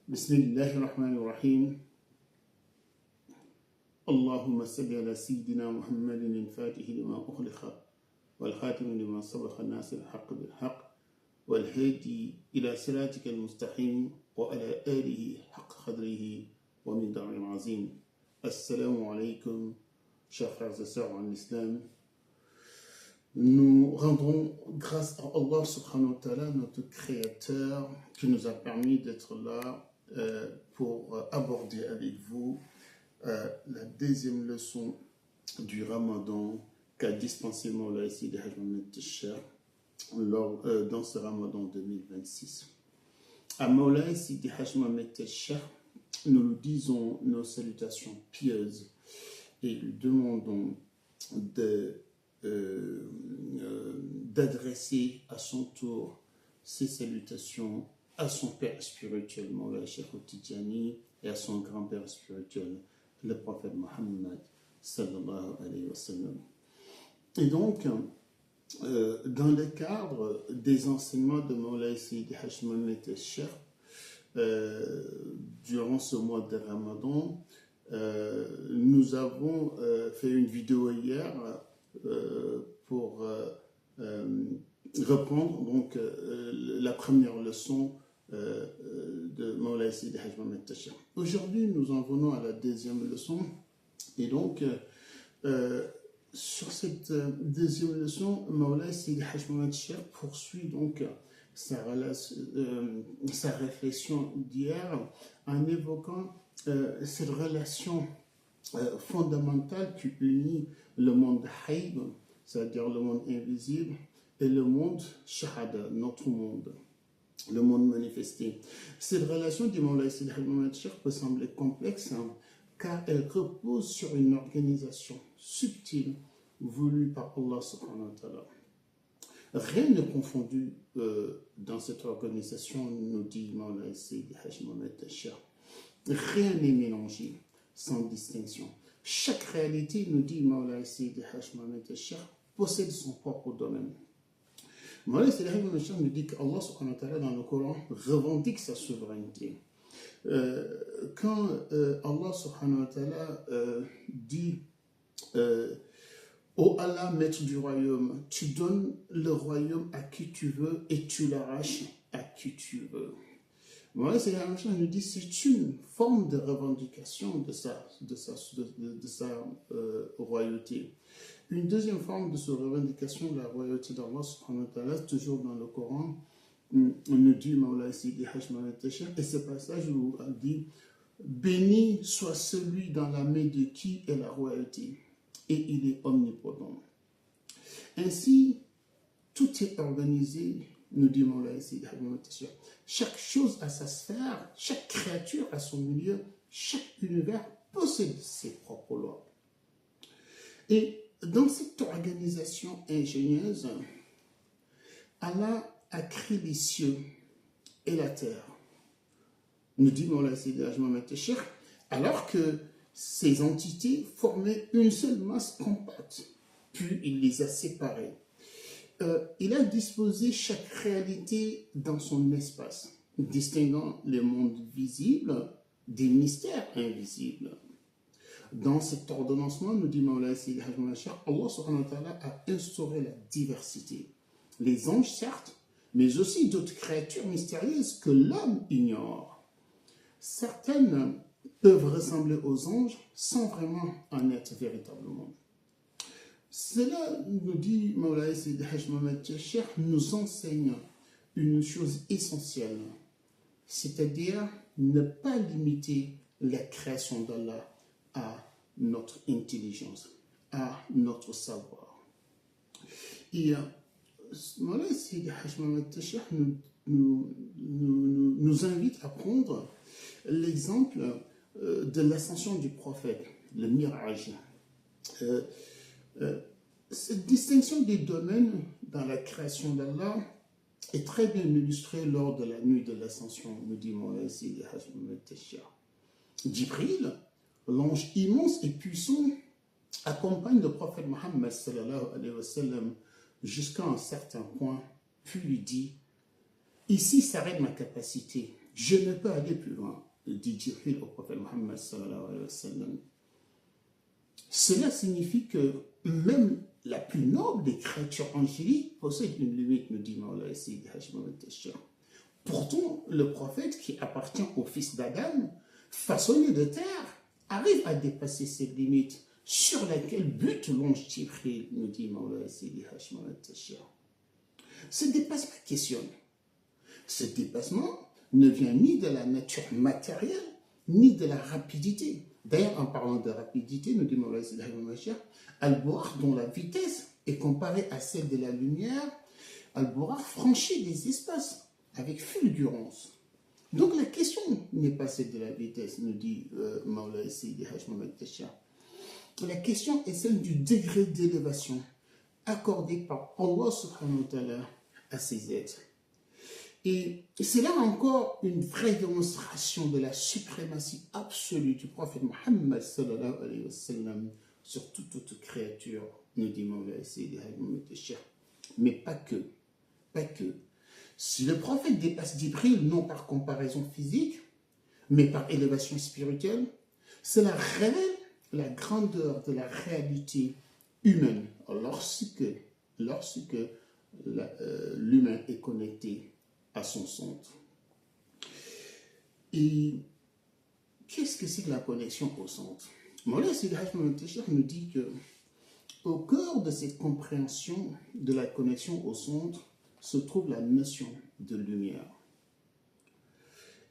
بسم الله الرحمن الرحيم اللهم صل على سيدنا محمد الفاتح لما أخلق والخاتم لما سبق الناس الحق بالحق والهادي إلى صراطك المستقيم وعلى آله حق قدره ومقداره العظيم. Assalamu alaikum, chers frères et sœurs en islam. Nous rendons grâce à Allah subhanahu wa ta'ala, notre créateur, qui nous a permis d'être là pour aborder avec vous la deuxième leçon du Ramadan qu'a dispensé Mawlana Sidi Hajj Mohamed Techer dans ce Ramadan 2026. À Mawlana Sidi Hajj Mohamed Techer, nous lui disons nos salutations pieuses et lui demandons d'adresser à son tour ses salutations à son père spirituel, Mawlana Cheikh Tidjani, et à son grand-père spirituel, le prophète Mohammed sallallahu alayhi wa sallam. Et donc, dans le cadre des enseignements de Mawlana Sidi Hajj Mohamed Techer, durant ce mois de Ramadan, nous avons fait une vidéo hier pour reprendre donc la première leçon de Mawlana Sidi Hajj Mohamed Techer. Aujourd'hui, nous en venons à la deuxième leçon. Et donc, sur cette deuxième leçon, Mawlana Sidi Hajj Mohamed Techer poursuit donc sa réflexion d'hier en évoquant cette relation fondamentale qui unit le monde haïb, c'est-à-dire le monde invisible, et le monde shahada, notre monde, le monde manifesté. Cette relation du Mawlana Sidi Hajj Mohamed Techer peut sembler complexe, car elle repose sur une organisation subtile voulue par Allah subhanahu wa ta'ala. Rien n'est confondu dans cette organisation, nous dit Mawlana Sidi Hajj Mohamed Techer. Rien n'est mélangé, sans distinction. Chaque réalité, nous dit Mawlana Sidi Hajj Mohamed Techer, possède son propre domaine. Mawlana Sidi Hajj Mohamed Techer nous dit qu'Allah subhanahu wa ta'ala dans le Coran revendique sa souveraineté. Quand Allah subhanahu wa ta'ala dit ô Allah, maître du royaume, tu donnes le royaume à qui tu veux et tu l'arraches à qui tu veux. Mawlana Sidi Hajj Mohamed Techer nous dit c'est une forme de revendication de sa royauté. Une deuxième forme de cette revendication de la royauté d'Allah subhanahu wa ta'ala, toujours dans le Coran, nous dit Mawlana Sidi Hajj Mohamed Techer, et ce passage où il dit béni soit celui dans la main de qui est la royauté, et il est omnipotent. Ainsi, tout est organisé, nous dit Mawlana Sidi Hajj Mohamed Techer. Chaque chose a sa sphère, chaque créature a son milieu, chaque univers possède ses propres lois. Et dans cette organisation ingénieuse, Allah a créé les cieux et la terre, nous dit Mawlana Sidi Hajj Mohamed Techer, alors que ces entités formaient une seule masse compacte, puis il les a séparées. Il a disposé chaque réalité dans son espace, distinguant les mondes visibles des mystères invisibles. Dans cet ordonnancement, nous dit Mawlana Sidi Hajj Mohamed Techer, Allah subhanahu wa ta'ala a instauré la diversité. Les anges, certes, mais aussi d'autres créatures mystérieuses que l'homme ignore. Certaines peuvent ressembler aux anges sans vraiment en être véritablement. Cela, nous dit Mawlana Sidi Hajj Mohamed Techer, nous enseigne une chose essentielle, c'est-à-dire ne pas limiter la création d'Allah à notre intelligence, à notre savoir. Et Mawlana Sidi Hajj Mohamed Techer nous invite à prendre l'exemple de l'ascension du prophète, le Miraj. Cette distinction des domaines dans la création d'Allah est très bien illustrée lors de la nuit de l'ascension, nous dit Mawlana Sidi Hajj Mohamed Techer. Jibril, l'ange immense et puissant, accompagne le prophète Mohammed sallallahu alayhi wa sallam jusqu'à un certain point, puis lui dit « Ici s'arrête ma capacité, Je ne peux aller plus loin, dit Jibril au prophète Muhammad sallallahu alayhi wa sallam. Cela signifie que même la plus noble des créatures angéliques possède une limite, nous dit Mawla Sidi Hajj Mohamed Tachir. Pourtant, le prophète qui appartient au fils d'Adam, façonné de terre, arrive à dépasser cette limite sur laquelle bute l'ange Jibril, nous dit Mawla Sidi Hajj Mohamed Tachir. Ce dépassement questionne. Ce dépassement ne vient ni de la nature matérielle, ni de la rapidité. D'ailleurs, en parlant de rapidité, nous dit Mawla Sidi Hajj Mohamed Tachir, Al-Buraq, dont la vitesse est comparée à celle de la lumière, Al-Buraq franchit les espaces avec fulgurance. Donc la question n'est pas celle de la vitesse, nous dit Mawla Sidi Hajj Mohamed Tachir. La question est celle du degré d'élévation accordé par Allah subhanahu wa ta'ala à ses êtres. Et c'est là encore une vraie démonstration de la suprématie absolue du prophète Muhammad sallallahu alayhi wa sallam sur toute autre créature, nous dit Mawla Sidi Hajj Mohamed Tachir. Mais pas que. Si le prophète dépasse Jibril, non par comparaison physique, mais par élévation spirituelle, cela révèle la grandeur de la réalité humaine lorsque l'humain est connecté à son centre. Et qu'est-ce que c'est que la connexion au centre? Mawla Sidi Hajj Mohamed Tachir nous dit que au cœur de cette compréhension de la connexion au centre se trouve la notion de lumière.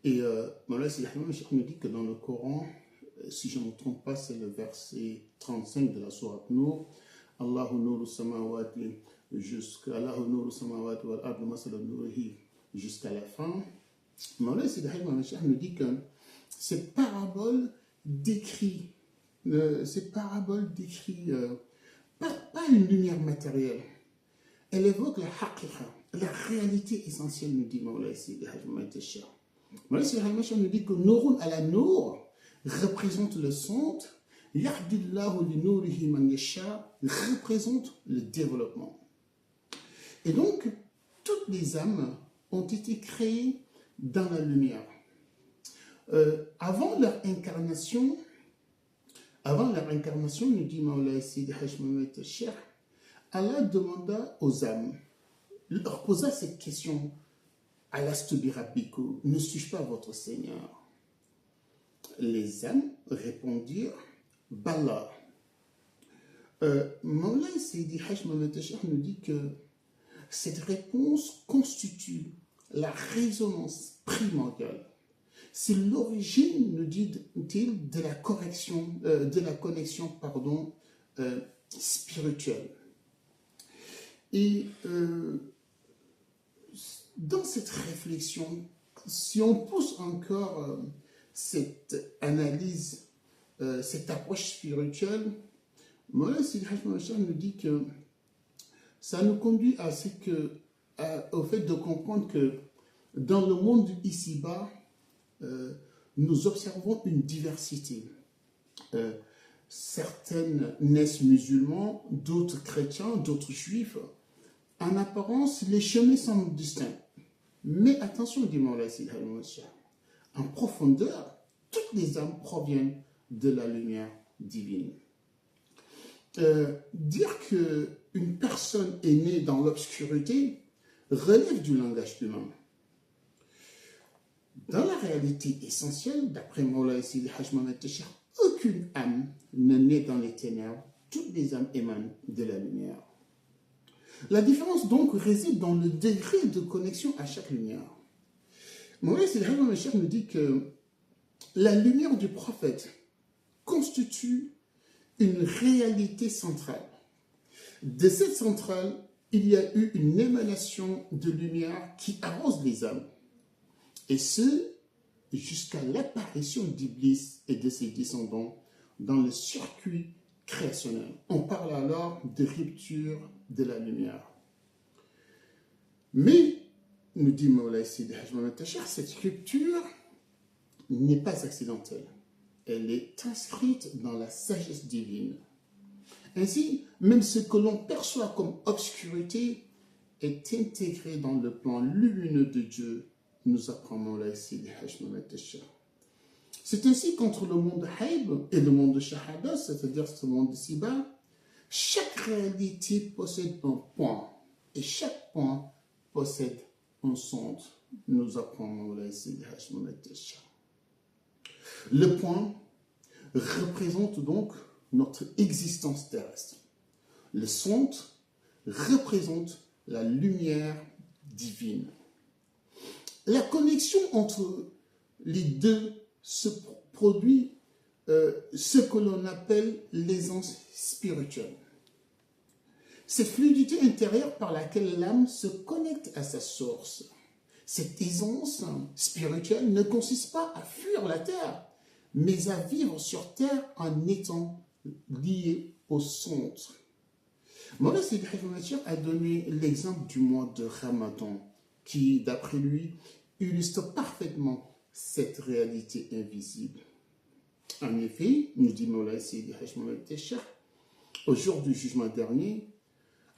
Et Mawla Sidi Hajj Mohamed Tachir nous dit que dans le Coran, si je ne me trompe pas, c'est le verset 35 de la sourate Nour, Allahu nuru samawati jusqu'à Allahu nuru samawati wal ardu masala nurihi jusqu'à la fin. Mawla Sidi Hajj Mohamed Tachir nous dit que cette parabole décrit pas une lumière matérielle. Elle évoque la haqiqa, la réalité essentielle, nous dit Mawla Sidi Hajj Mohamed Tachir. Mawla Sidi Hajj Mohamed Tachir nous dit que Nourun ala Nour représente le centre, Yahdillahu li nourihi man yasha représente le développement. Et donc, toutes les âmes ont été créées dans la lumière. Avant leur incarnation, nous dit Mawla Sidi Hajj Mohamed Tachir, Allah demanda aux âmes, leur posa cette question, Alastu bi rabbikum, ne suis-je pas votre Seigneur? Les âmes répondirent, Bala. Mawla Sidi Hajj Mohamed Tachir nous dit que cette réponse constitue la résonance primordiale. C'est l'origine, nous dit-il, de la connexion spirituelle. Et dans cette réflexion, si on pousse encore cette analyse, cette approche spirituelle, Mawla Sidi Hajj Mohamed Tachir nous dit que ça nous conduit au fait de comprendre que dans le monde ici-bas, nous observons une diversité. Certaines naissent musulmans, d'autres chrétiens, d'autres juifs. En apparence, les chemins semblent distincts. Mais attention, dit Mawla Sidi Hajj Mohamed Tachir, en profondeur, toutes les âmes proviennent de la lumière divine. Dire qu'une personne est née dans l'obscurité relève du langage humain. Dans la réalité essentielle, d'après Mawla Sidi Hajj Mohamed Tachir, aucune âme ne naît dans les ténèbres, toutes les âmes émanent de la lumière. La différence donc réside dans le degré de connexion à chaque lumière. Mawla Sidi Hajj Mohamed Tachir nous dit que la lumière du prophète constitue une réalité centrale. De cette centrale, il y a eu une émanation de lumière qui arrose les âmes. Et ce, jusqu'à l'apparition d'Iblis et de ses descendants dans le circuit créationnel. On parle alors de rupture de la lumière. Mais, nous dit Mawla Sidi Hajj Mohamed Tachir, cette rupture n'est pas accidentelle. Elle est inscrite dans la sagesse divine. Ainsi, même ce que l'on perçoit comme obscurité est intégré dans le plan lumineux de Dieu nous apprend Moulay Sidi Haj Mohamed Tachar. C'est ainsi qu'entre le monde Haïb et le monde de Shahada, c'est-à-dire ce monde d'ici-bas, chaque réalité possède un point et chaque point possède un centre, nous apprend Moulay Sidi Haj Mohamed Tachar. Le point représente donc notre existence terrestre. Le centre représente la lumière divine. La connexion entre les deux se produit ce que l'on appelle l'aisance spirituelle. Cette fluidité intérieure par laquelle l'âme se connecte à sa source. Cette aisance spirituelle ne consiste pas à fuir la terre, mais à vivre sur terre en étant lié au centre. Moulay Sidi Haj Mohamed Tachar a donné l'exemple du mois de Ramadan, qui, d'après lui, illustre parfaitement cette réalité invisible. En effet, nous dit Moulay Sidi Haj Mohamed Tachar, au jour du jugement dernier,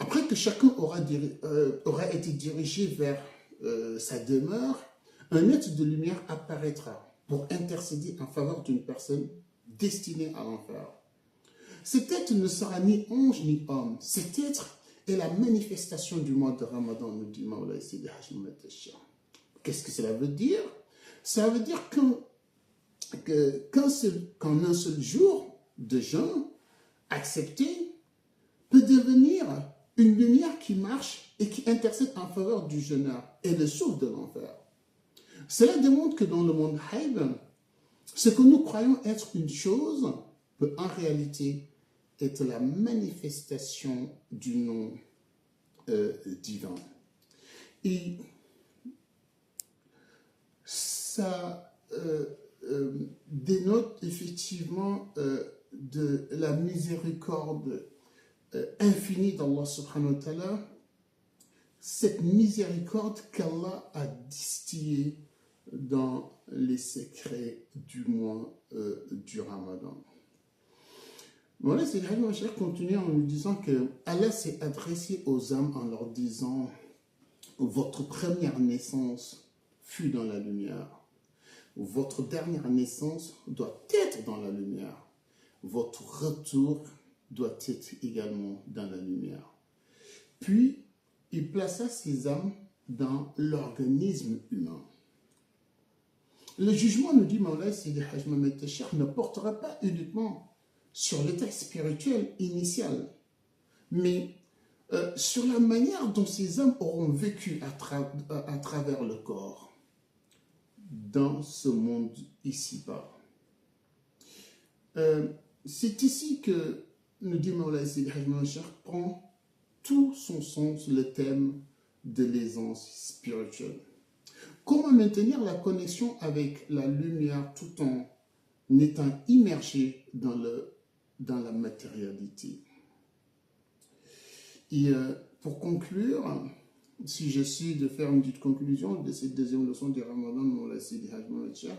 après que chacun aura été dirigé vers sa demeure, un être de lumière apparaîtra pour intercéder en faveur d'une personne destinée à l'enfer. Cet être ne sera ni ange ni homme. Cet être est la manifestation du mois de Ramadan, nous dit Moulay Sidi Haj Mohamed Tachar. Qu'est-ce que cela veut dire? Ça veut dire qu'un seul jour de jeûne accepté peut devenir une lumière qui marche et qui intercède en faveur du jeûneur et le sauve de l'enfer. Cela démontre que dans le monde Haïb, ce que nous croyons être une chose peut en réalité être la manifestation du nom divin. Et ça dénote effectivement de la miséricorde infinie d'Allah subhanahu wa ta'ala, cette miséricorde qu'Allah a distillée dans les secrets du mois du Ramadan. Voilà, c'est le Hajj continue en nous disant que Allah s'est adressé aux âmes en leur disant: votre première naissance fut dans la lumière. Votre dernière naissance doit être dans la lumière. Votre retour doit être également dans la lumière. Puis, il plaça ces âmes dans l'organisme humain. Le jugement, nous dit Moulay Sidi Haj Mohamed Tachar, ne portera pas uniquement sur l'état spirituel initial, mais sur la manière dont ces âmes auront vécu à travers le corps dans ce monde ici-bas. C'est ici que, nous dit Moulay Sidi Haj Mohamed Tachar, prend tout son sens le thème de l'aisance spirituelle. Comment maintenir la connexion avec la lumière tout en étant immergé dans la matérialité. Et pour conclure, si j'essaie de faire une petite conclusion de cette deuxième leçon du Ramadan de Moulay Sidi Haj Mohamed Tachar,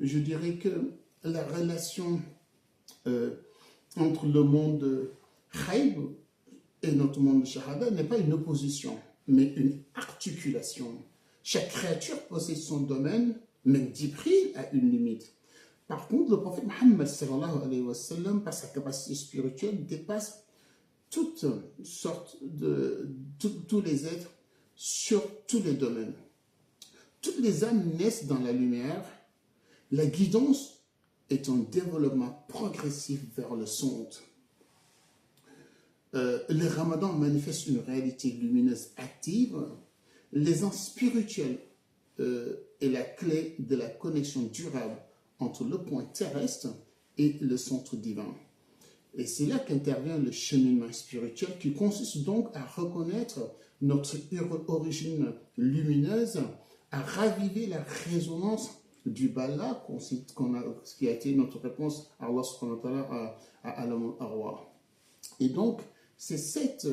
je dirais que la relation entre le monde Haïb et notre monde de Shahada n'est pas une opposition, mais une articulation. Chaque créature possède son domaine, même Djibril a une limite. Par contre, le prophète Mohammed sallallahu alayhi wa sallam, par sa capacité spirituelle, dépasse toutes sortes tous les êtres sur tous les domaines. Toutes les âmes naissent dans la lumière. La guidance est un développement progressif vers le centre. Le Ramadan manifeste une réalité lumineuse active. L'aisance spirituelle est la clé de la connexion durable entre le point terrestre et le centre divin. Et c'est là qu'intervient le cheminement spirituel qui consiste donc à reconnaître notre origine lumineuse, à raviver la résonance du Bala, qui a été notre réponse à Allah subhanahu wa ta'ala, à Alam Arwa. Et donc, c'est cette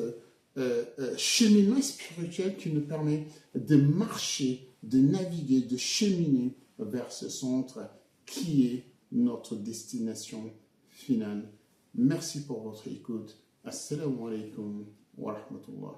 cheminement spirituel qui nous permet de marcher, de naviguer, de cheminer vers ce centre qui est notre destination finale. Merci pour votre écoute. Assalamu alaikum wa rahmatullah.